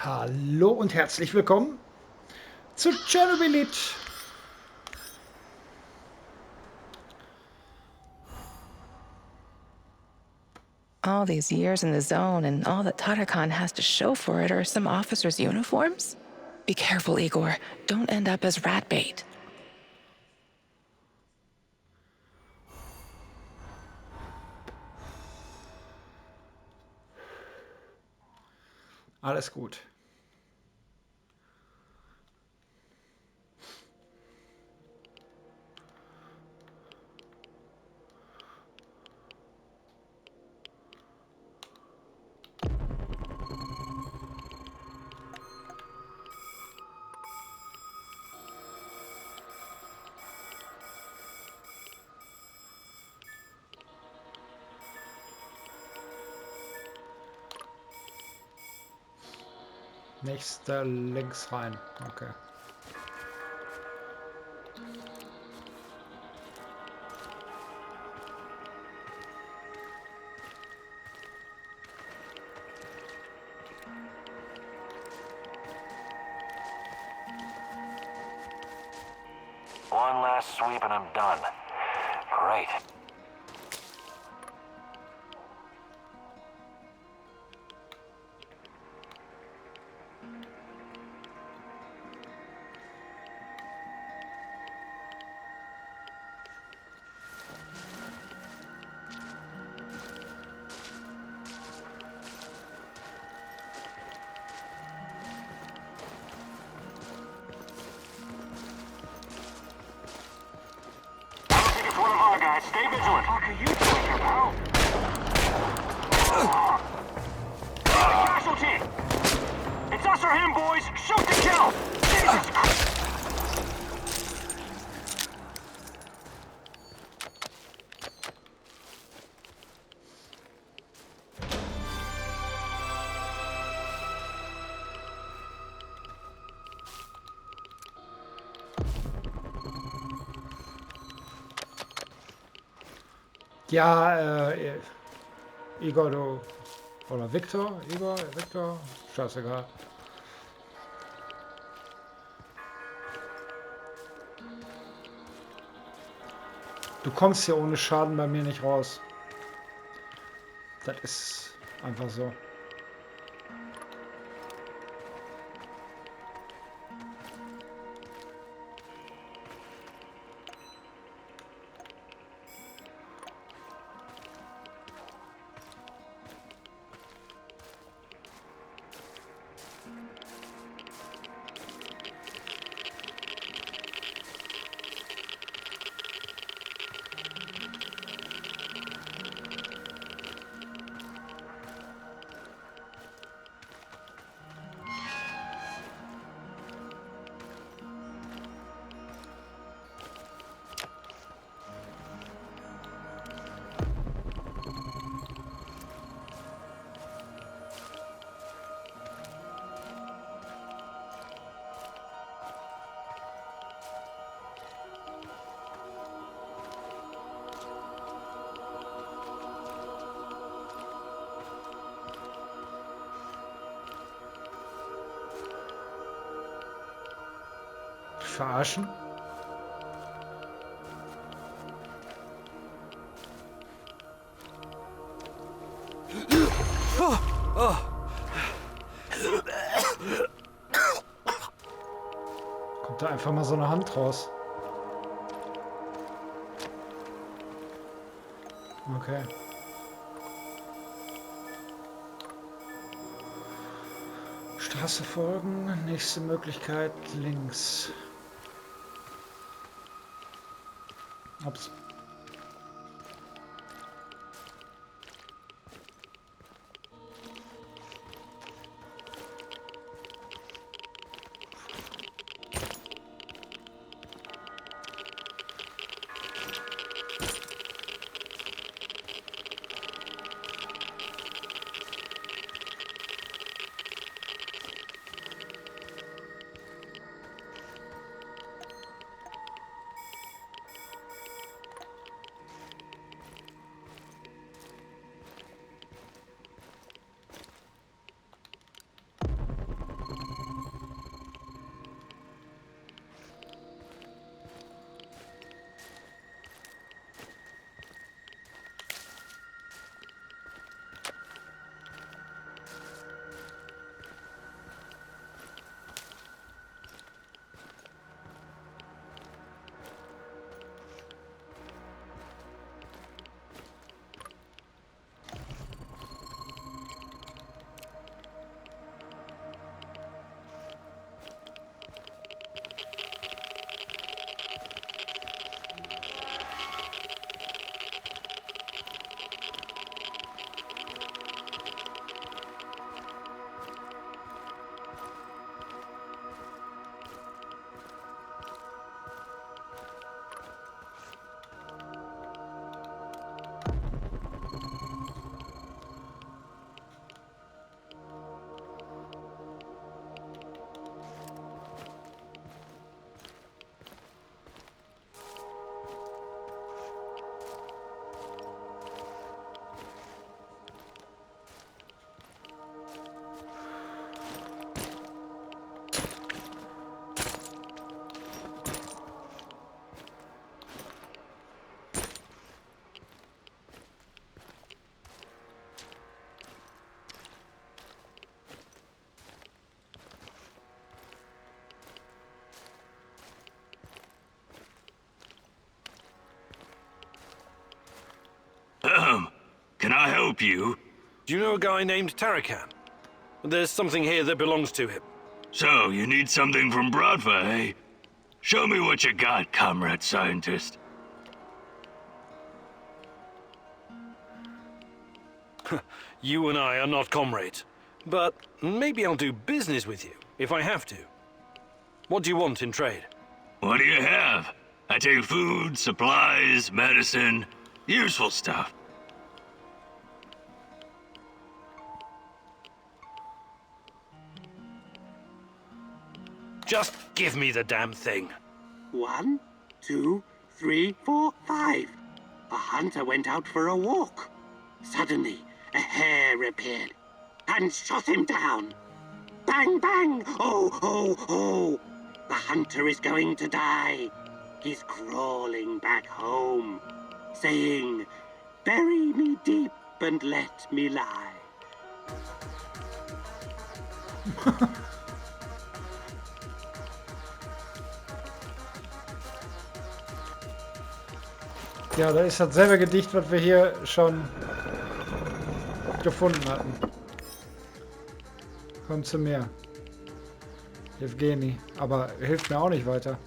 Hallo und herzlich willkommen zu Chernobylite. All these years in the zone and all that Tatakan has to show for it are some officers' uniforms? Be careful, Igor. Don't end up as rat bait. Alles gut. Nächster links rein. Okay. One last sweep and I'm done. Great. I think it's one of our guys. Stay vigilant. What are you doing here, pal? Casualty! It's us or him, boys! Shoot to kill! Jesus Christ! Ja, Igor, du. Oder Victor? Igor? Victor? Scheißegal. Du kommst hier ohne Schaden bei mir nicht raus. Das ist einfach so. Verarschen? Kommt da einfach mal so eine Hand raus. Okay. Straße folgen. Nächste Möglichkeit links. Ups. Can I help you? Do you know a guy named Tarakan? There's something here that belongs to him. So, you need something from Bradva, eh? Show me what you got, comrade scientist. You and I are not comrades. But maybe I'll do business with you, if I have to. What do you want in trade? What do you have? I take food, supplies, medicine, useful stuff. Just give me the damn thing. 1, 2, 3, 4, 5. A hunter went out for a walk. Suddenly, a hare appeared and shot him down. Bang, bang! Oh, oh, oh! The hunter is going to die. He's crawling back home, saying, "Bury me deep and let me lie." Ja, da ist dasselbe Gedicht, was wir hier schon gefunden hatten. Komm zu mir. Evgeni. Aber hilft mir auch nicht weiter.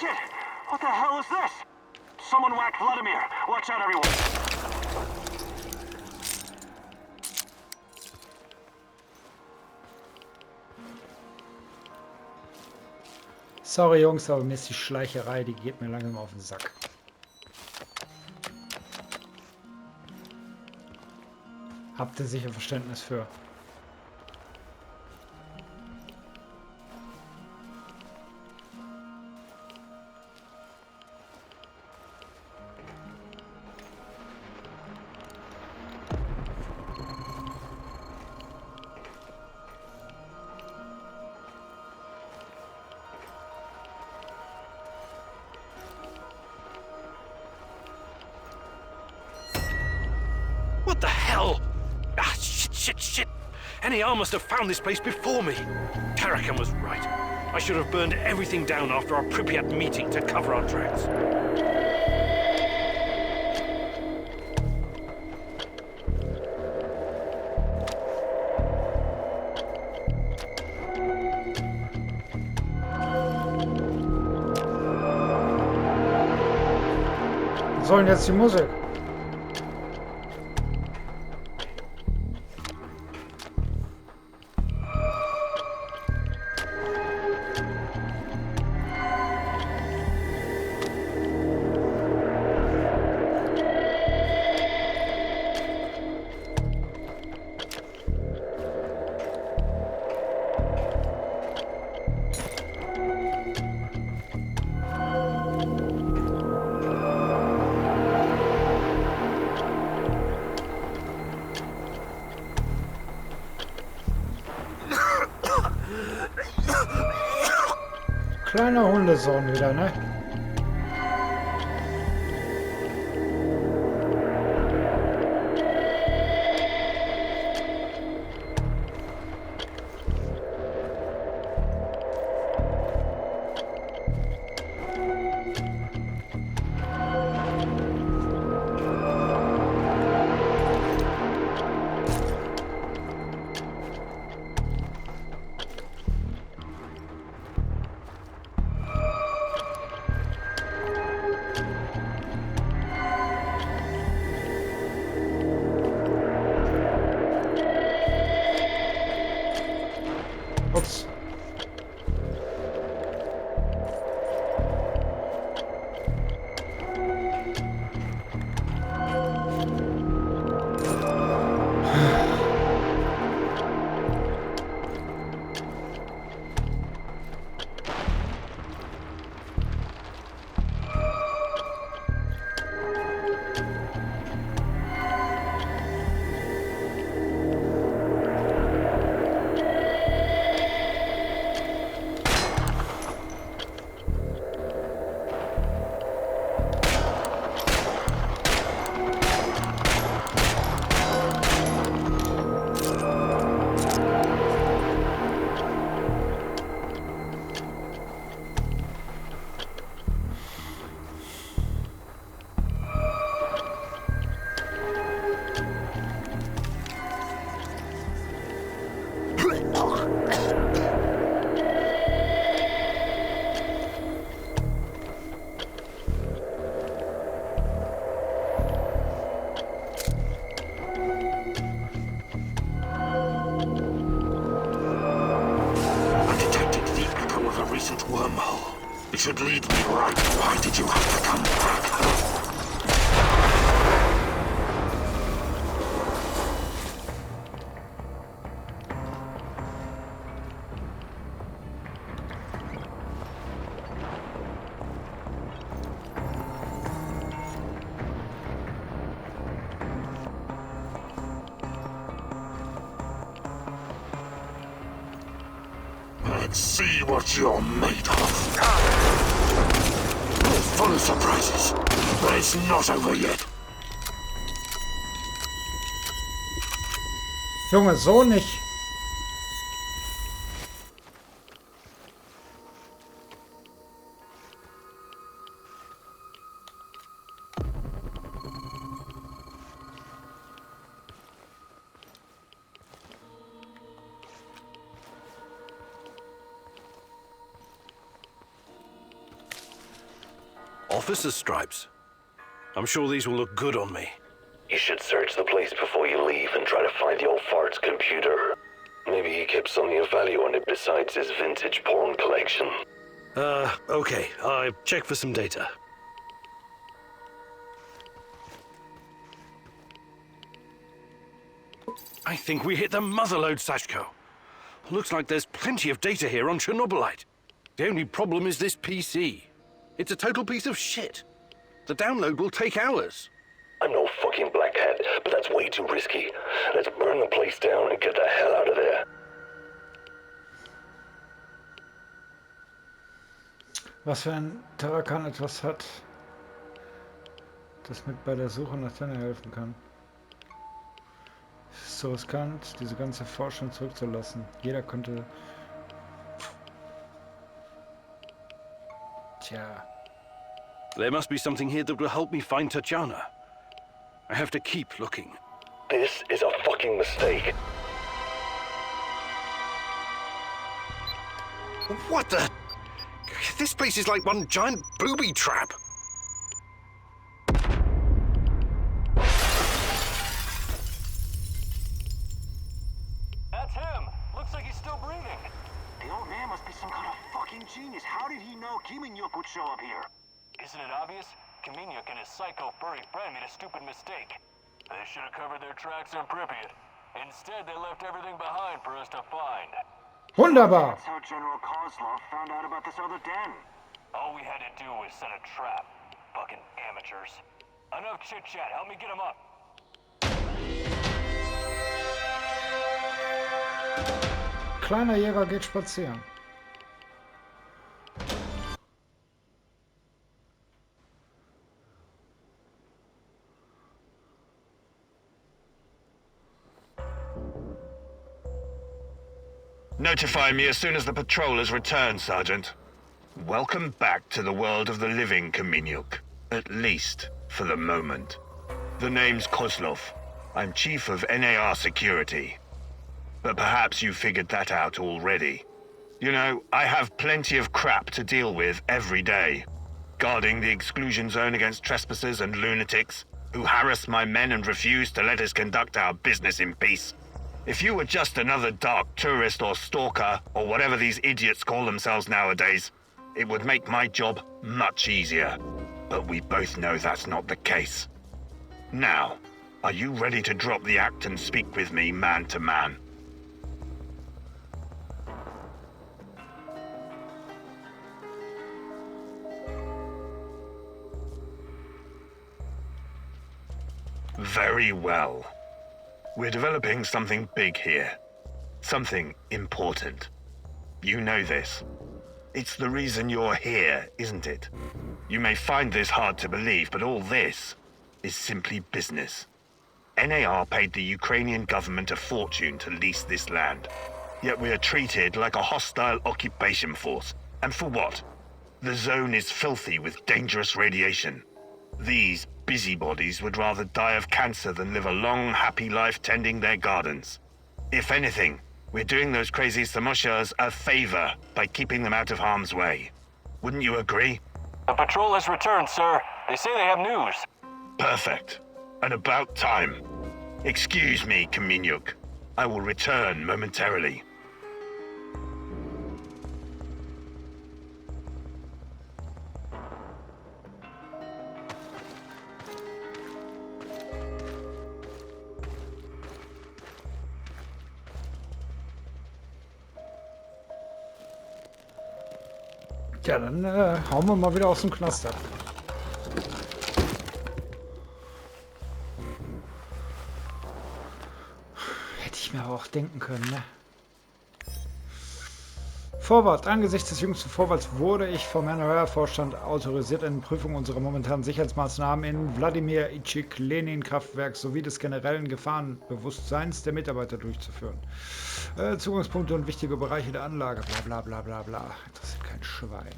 Shit! What the hell is this? Someone whacked Vladimir. Watch out, everyone. Sorry Jungs, aber mir ist die Schleicherei, die geht mir langsam auf den Sack. Habt ihr sicher Verständnis für. What the hell? Ah, shit. NAR must have found this place before me. Tarakan was right. I should have burned everything down after our Pripyat meeting to cover our tracks. Was soll denn jetzt die Musik? Kleiner Hundesohn wieder, ne? Ups. I detected the echo of a recent wormhole. It should lead me right. Why did you have to come back? Let's see what you're made of. We're full of surprises, but it's not over yet. Junge, so nicht. Officer's stripes. I'm sure these will look good on me. You should search the place before you leave and try to find the old fart's computer. Maybe he kept something of value on it besides his vintage porn collection. Okay. I check for some data. I think we hit the motherlode, Sashko. Looks like there's plenty of data here on Chernobylite. The only problem is this PC. It's a total piece of shit. The download will take hours. I'm no fucking black hat, but that's way too risky. Let's burn the place down and get the hell out of there. Was wenn Tarakan etwas hat, das mit bei der Suche nach Tanne helfen kann? Es ist so riskant, diese ganze Forschung zurückzulassen. Jeder könnte... Tja. There must be something here that will help me find Tatjana. I have to keep looking. This is a fucking mistake. What the? This place is like one giant booby trap. That's him. Looks like he's still breathing. The old man must be some kind of fucking genius. How did he know Kiminyuk would show up here? Isn't it obvious? Kiminyuk and his psycho furry friend made a stupid mistake. They should have covered their tracks in Pripyat. Instead, they left everything behind for us to find. Wunderbar! That's how General Kozlov found out about this other den. All we had to do was set a trap. Fucking amateurs. Enough chit-chat. Help me get him up. Kleiner Jäger geht spazieren. Notify me as soon as the patrol has returned, Sergeant. Welcome back to the world of the living, Kaminyuk. At least, for the moment. The name's Kozlov. I'm Chief of NAR Security. But perhaps you figured that out already. You know, I have plenty of crap to deal with every day. Guarding the exclusion zone against trespassers and lunatics who harass my men and refuse to let us conduct our business in peace. If you were just another dark tourist or stalker, or whatever these idiots call themselves nowadays, it would make my job much easier. But we both know that's not the case. Now, are you ready to drop the act and speak with me man to man? Very well. We're developing something big here. Something important. You know this. It's the reason you're here, isn't it? You may find this hard to believe, but all this is simply business. NAR paid the Ukrainian government a fortune to lease this land. Yet we are treated like a hostile occupation force. And for what? The zone is filthy with dangerous radiation. These busybodies would rather die of cancer than live a long, happy life tending their gardens. If anything, We're doing those crazy Samoshas a favor by keeping them out of harm's way. Wouldn't you agree? The patrol has returned, sir. They say they have news. Perfect. And about time. Excuse me, Kaminyuk. I will return momentarily. Ja, dann hauen wir mal wieder aus dem Knast ab. Hätte ich mir auch denken können, ne? Vorwärts. Angesichts des jüngsten Vorwärts wurde ich vom Herrn Heuervorstand autorisiert, eine Prüfung unserer momentanen Sicherheitsmaßnahmen in Wladimir Ilyich Lenin Kraftwerk sowie des generellen Gefahrenbewusstseins der Mitarbeiter durchzuführen. Zugangspunkte und wichtige Bereiche der Anlage, bla bla bla bla bla. Interessiert kein Schwein.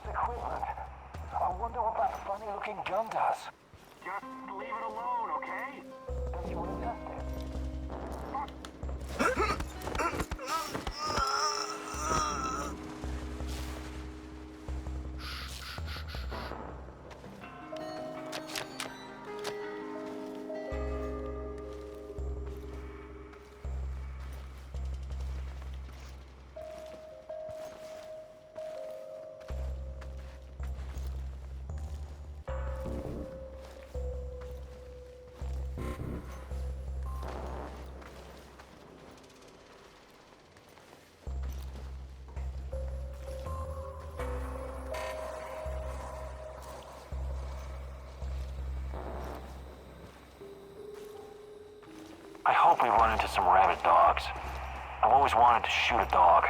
Equipment. I wonder what that funny-looking gun does. Just leave it alone, okay? Don't you want to test it? I hope we run into some rabid dogs. I've always wanted to shoot a dog.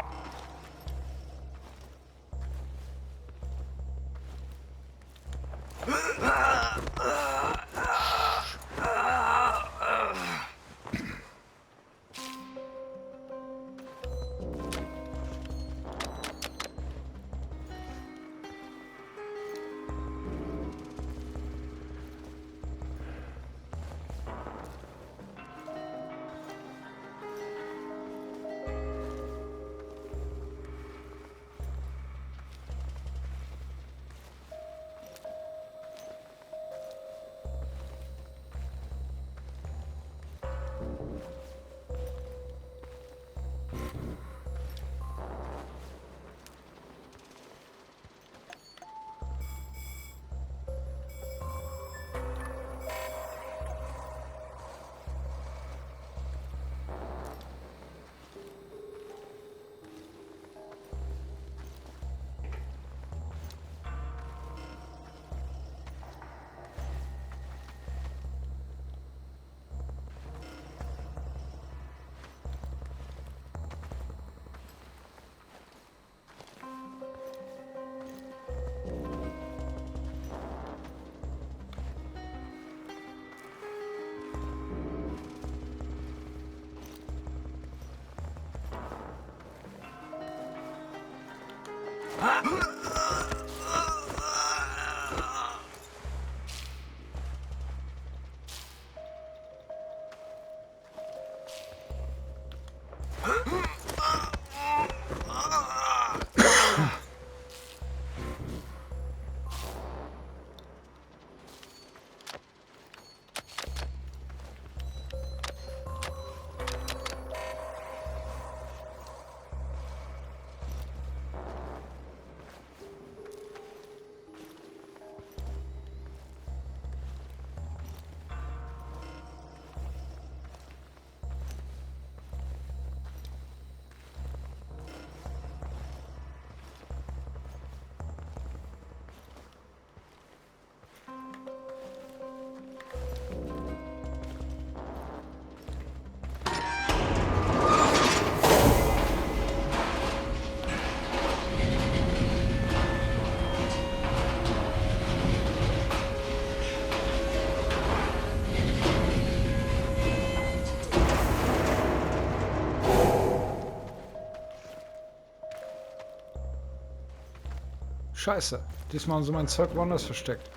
Scheiße. Diesmal haben sie mein Zeug woanders versteckt.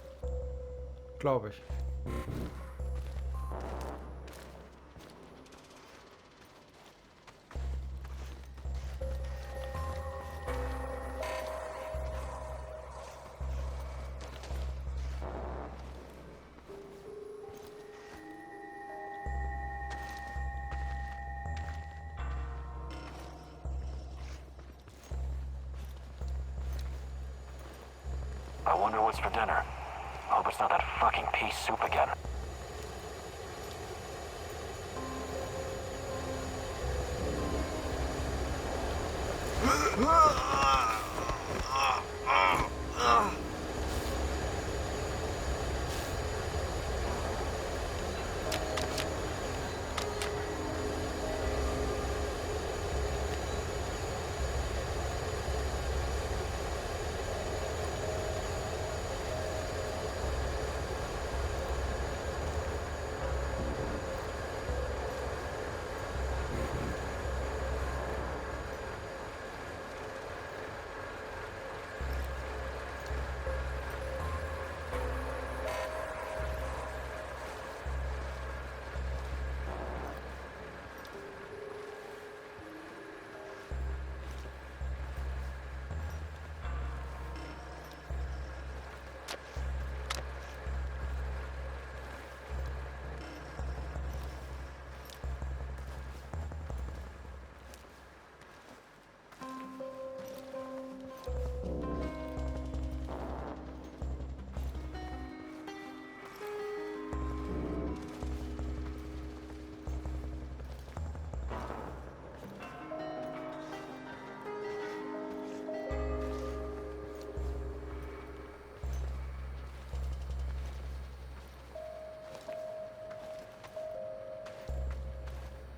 Glaube ich. I wonder what's for dinner. Hope it's not that fucking pea soup again.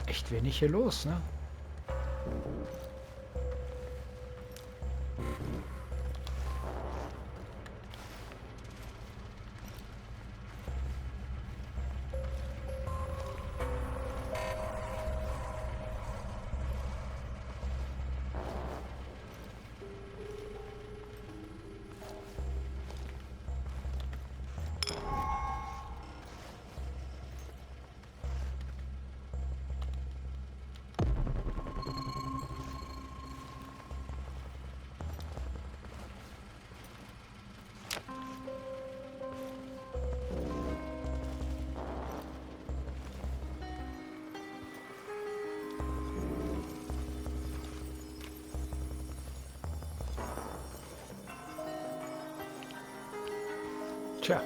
Echt wenig hier los, ne? Tja.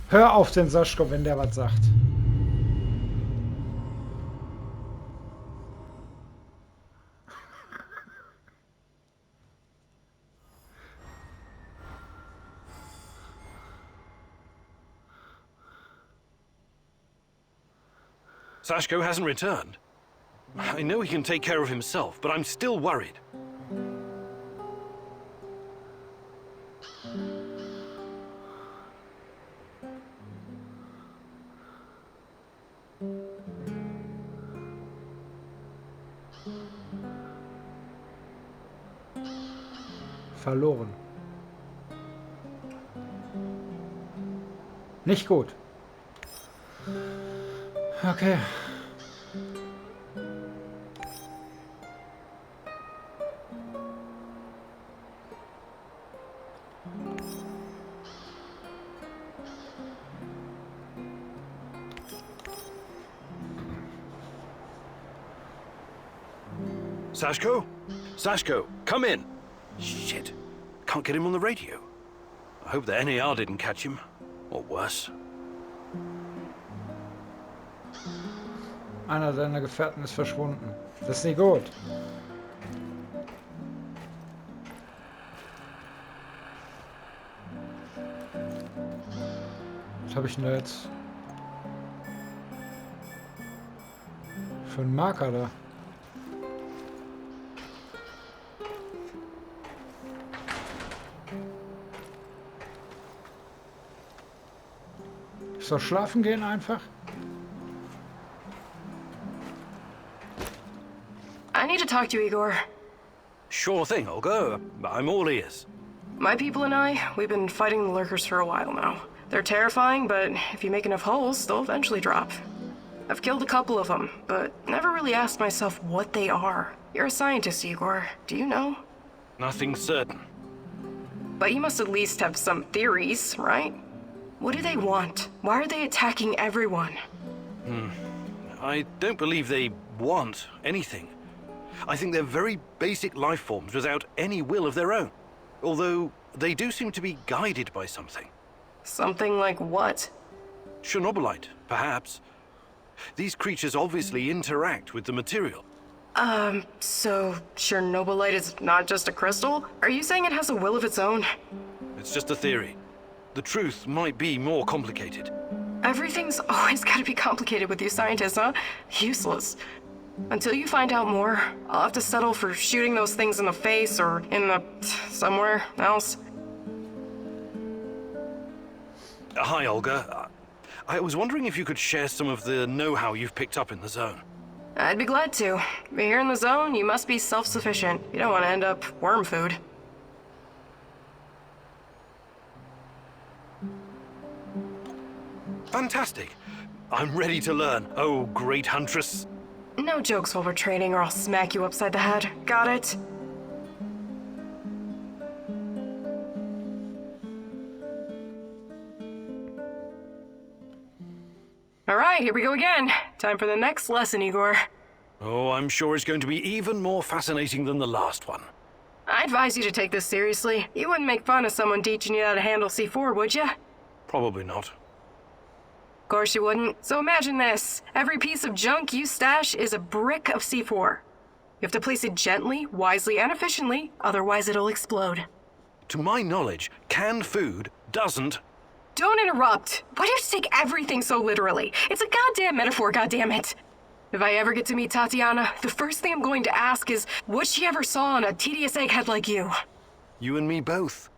Hör auf den Saschko, wenn der was sagt. Sashko hasn't returned. I know he can take care of himself, but I'm still worried. Verloren. Nicht gut. Okay. Sashko? Sashko, come in. Shit. Can't get him on the radio. I hope the NAR didn't catch him. Or worse. Einer deiner Gefährten ist verschwunden. Das ist nicht gut. Was habe ich denn da jetzt für einen Marker da? Soll schlafen gehen einfach? I need to talk to you, Igor. Sure thing, Olga. I'm all ears. My people and we've been fighting the lurkers for a while now. They're terrifying, but if you make enough holes, they'll eventually drop. I've killed a couple of them, but never really asked myself what they are. You're a scientist, Igor. Do you know? Nothing certain. But you must at least have some theories, right? What do they want? Why are they attacking everyone? I don't believe they want anything. I think they're very basic life forms without any will of their own. Although they do seem to be guided by something. Something like what? Chernobylite, perhaps. These creatures obviously interact with the material. So Chernobylite is not just a crystal? Are you saying it has a will of its own? It's just a theory. The truth might be more complicated. Everything's always gotta be complicated with you scientists, huh? Useless. Until you find out more, I'll have to settle for shooting those things in the face or in the... somewhere else. Hi, Olga. I was wondering if you could share some of the know-how you've picked up in the zone. I'd be glad to. But here in the zone, you must be self-sufficient. You don't want to end up worm food. Fantastic. I'm ready to learn, oh great huntress. No jokes while we're training or I'll smack you upside the head. Got it? Alright, here we go again. Time for the next lesson, Igor. Oh, I'm sure it's going to be even more fascinating than the last one. I advise you to take this seriously. You wouldn't make fun of someone teaching you how to handle C4, would you? Probably not. Of course you wouldn't. So imagine this. Every piece of junk you stash is a brick of C4. You have to place it gently, wisely, and efficiently, otherwise it'll explode. To my knowledge, canned food doesn't... Don't interrupt! Why do you have to take everything so literally? It's a goddamn metaphor, goddammit! If I ever get to meet Tatiana, the first thing I'm going to ask is what she ever saw in a tedious egghead like you. You and me both.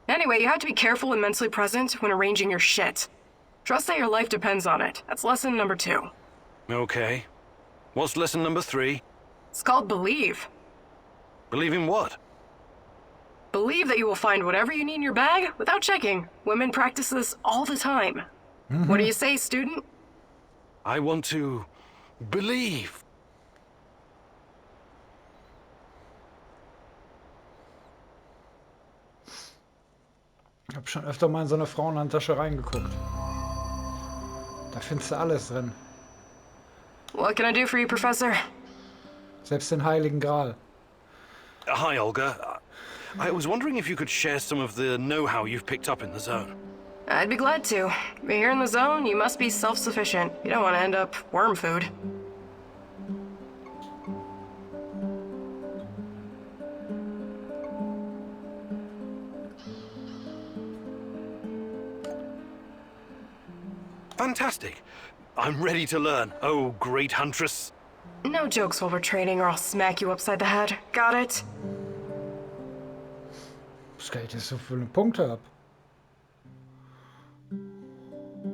Anyway, you have to be careful and mentally present when arranging your shit. Trust that your life depends on it. That's lesson number 2. Okay. What's lesson number 3? It's called believe. Believe in what? Believe that you will find whatever you need in your bag without checking. Women practice this all the time. What do you say, student? I want to... believe. Ich habe schon öfter mal in so eine Frauenhandtasche reingeguckt. Da findest du alles drin. What can I do for you, Professor? Selbst den Heiligen Gral. Hi, Olga. I was wondering if you could share some of the know-how you've picked up in the zone. I'd be glad to. But here in the zone, you must be self-sufficient. You don't want to end up worm food. Fantastic. I'm ready to learn, oh great huntress. No jokes while we're training or I'll smack you upside the head. Got it? Was kann ich jetzt so viele Punkte ab?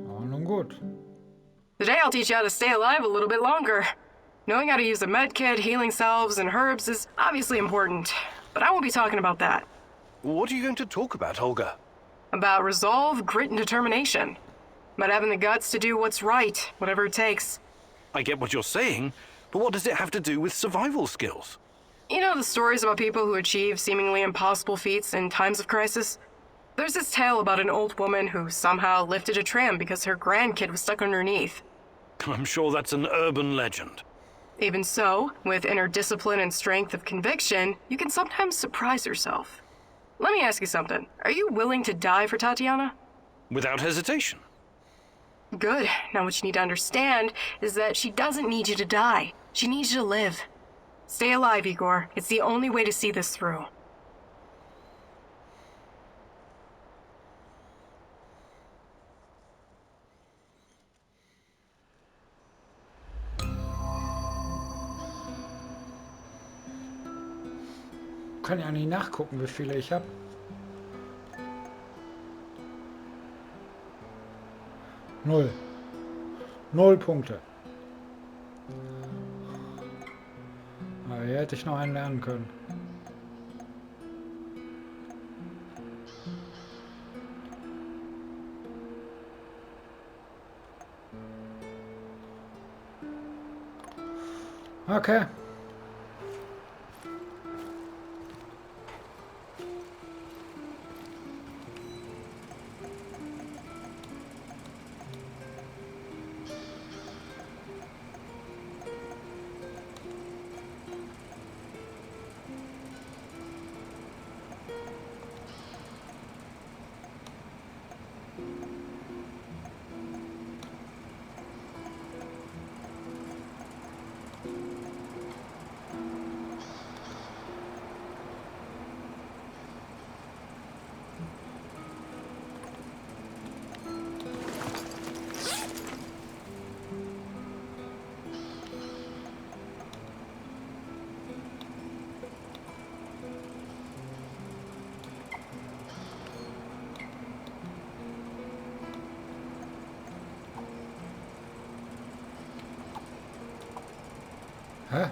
Aber nun gut. Today I'll teach you how to stay alive a little bit longer. Knowing how to use a medkit, healing salves, and herbs is obviously important. But I won't be talking about that. What are you going to talk about, Olga? About resolve, grit, and determination. About having the guts to do what's right, whatever it takes. I get what you're saying, but what does it have to do with survival skills? You know the stories about people who achieve seemingly impossible feats in times of crisis? There's this tale about an old woman who somehow lifted a tram because her grandkid was stuck underneath. I'm sure that's an urban legend. Even so, with inner discipline and strength of conviction, you can sometimes surprise yourself. Let me ask you something. Are you willing to die for Tatiana? Without hesitation. Good. Now what you need to understand is that she doesn't need you to die. She needs you to live. Stay alive, Igor. It's the only way to see this through. Kann ja nicht nachgucken, wie viele ich habe. 0. 0 Punkte. Aber hier hätte ich noch einen lernen können. Okay. Hä?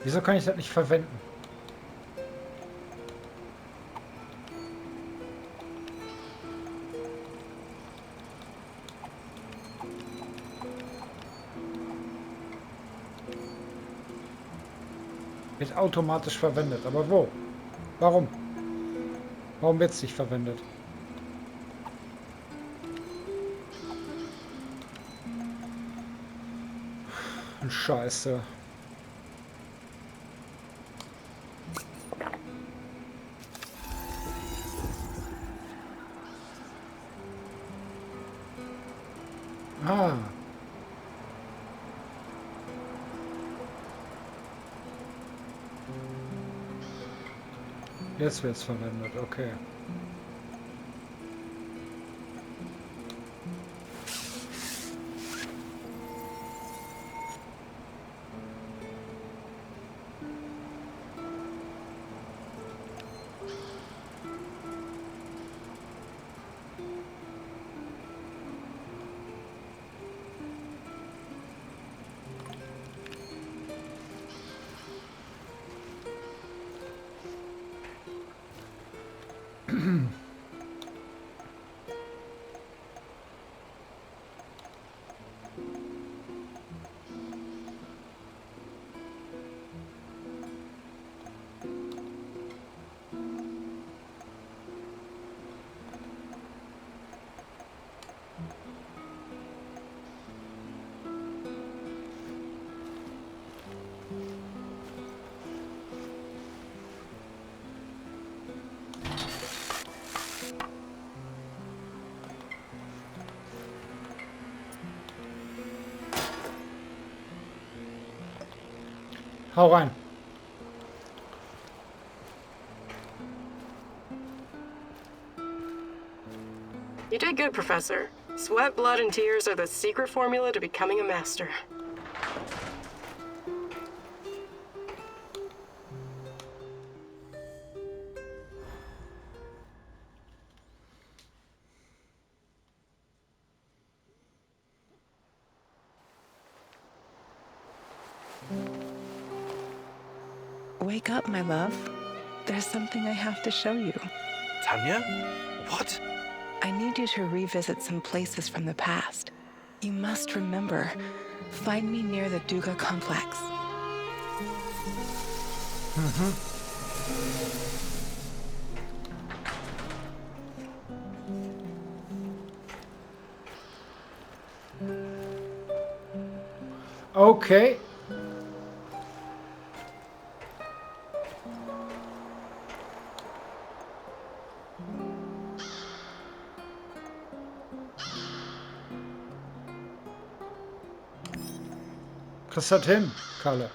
Wieso kann ich das nicht verwenden? Wird automatisch verwendet. Aber wo? Warum? Warum wird es nicht verwendet? Scheiße. Ah. Jetzt wird es verwendet, okay. Hau rein. You did good, Professor. Sweat, blood, and tears are the secret formula to becoming a master. Wake up, my love. There's something I have to show you. Tanya? What? I need you to revisit some places from the past. You must remember. Find me near the Duga complex. Okay. Kriegst das hin, Kalle?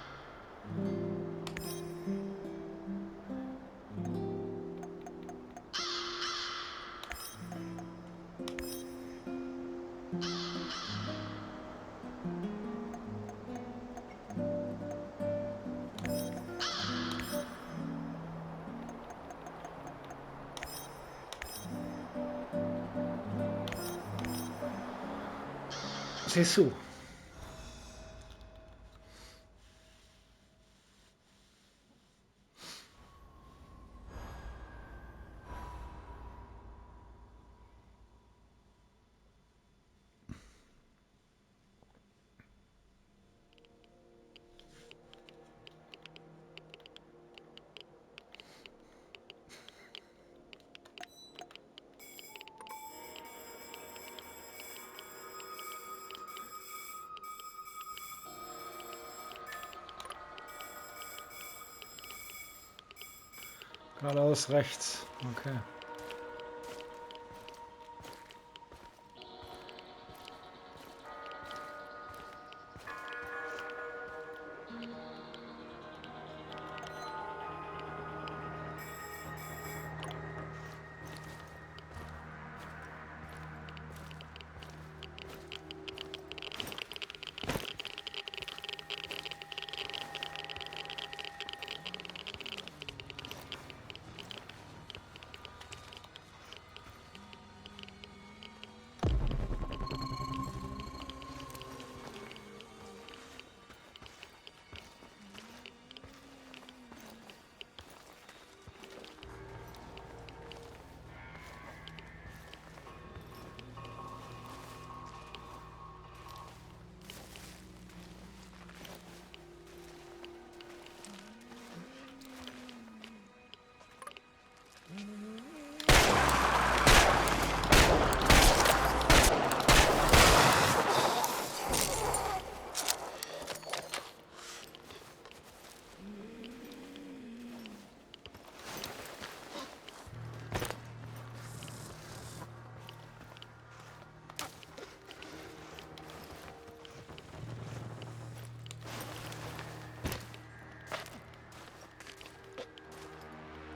Siehst du. Geradeaus rechts. Okay.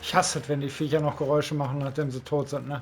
Ich hasse es, wenn die Viecher noch Geräusche machen, nachdem sie tot sind, ne?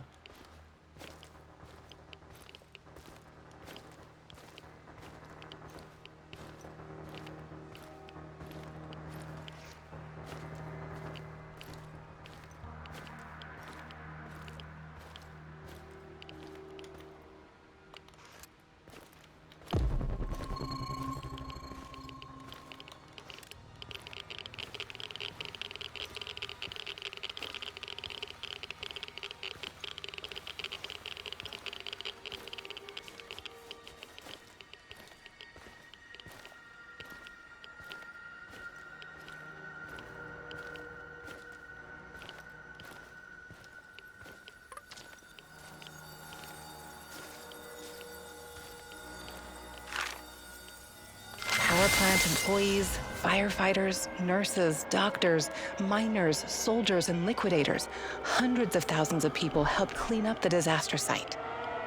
Power plant employees, firefighters, nurses, doctors, miners, soldiers, and liquidators. Hundreds of thousands of people helped clean up the disaster site.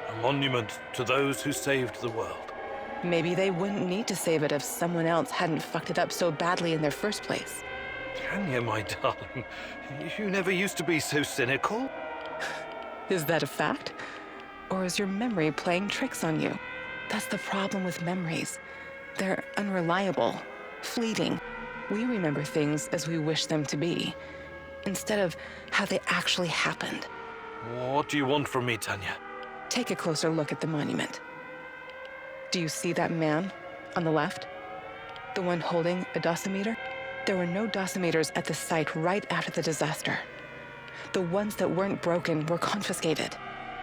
A monument to those who saved the world. Maybe they wouldn't need to save it if someone else hadn't fucked it up so badly in their first place. Tanya, my darling, you never used to be so cynical. Is that a fact? Or is your memory playing tricks on you? That's the problem with memories. They're unreliable, fleeting. We remember things as we wish them to be, instead of how they actually happened. What do you want from me, Tanya? Take a closer look at the monument. Do you see that man on the left? The one holding a dosimeter? There were no dosimeters at the site right after the disaster. The ones that weren't broken were confiscated.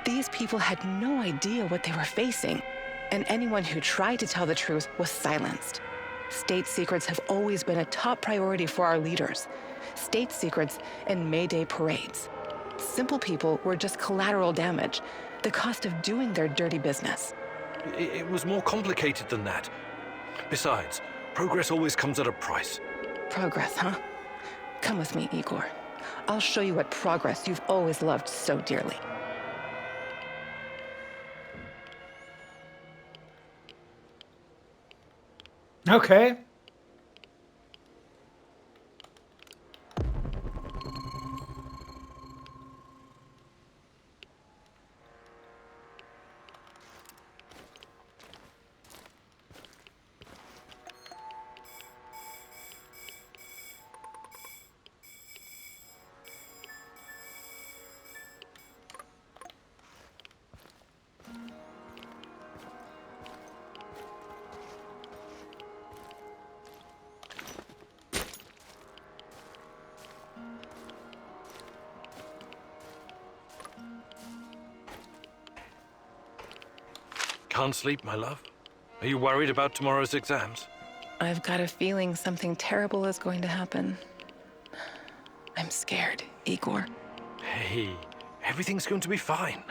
These people had no idea what they were facing, and anyone who tried to tell the truth was silenced. State secrets have always been a top priority for our leaders. State secrets and May Day parades. Simple people were just collateral damage, the cost of doing their dirty business. It was more complicated than that. Besides, progress always comes at a price. Progress, huh? Come with me, Igor. I'll show you what progress you've always loved so dearly. Okay. can't sleep, my love? Are you worried about tomorrow's exams? I've got a feeling something terrible is going to happen. I'm scared, Igor. Hey, everything's going to be fine.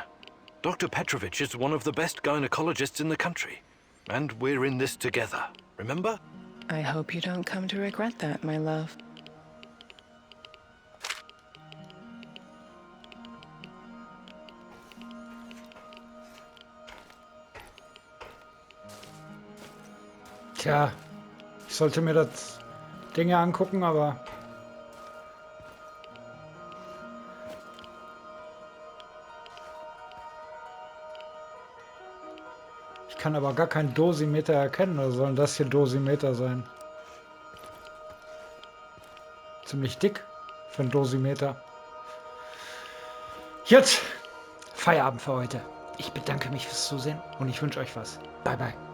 Dr. Petrovich is one of the best gynecologists in the country. And we're in this together, remember? I hope you don't come to regret that, my love. Tja, ich sollte mir das Dinge angucken, aber ich kann aber gar kein Dosimeter erkennen, oder sollen das hier Dosimeter sein? Ziemlich dick für ein Dosimeter. Jetzt Feierabend für heute. Ich bedanke mich fürs Zusehen und ich wünsche euch was. Bye bye.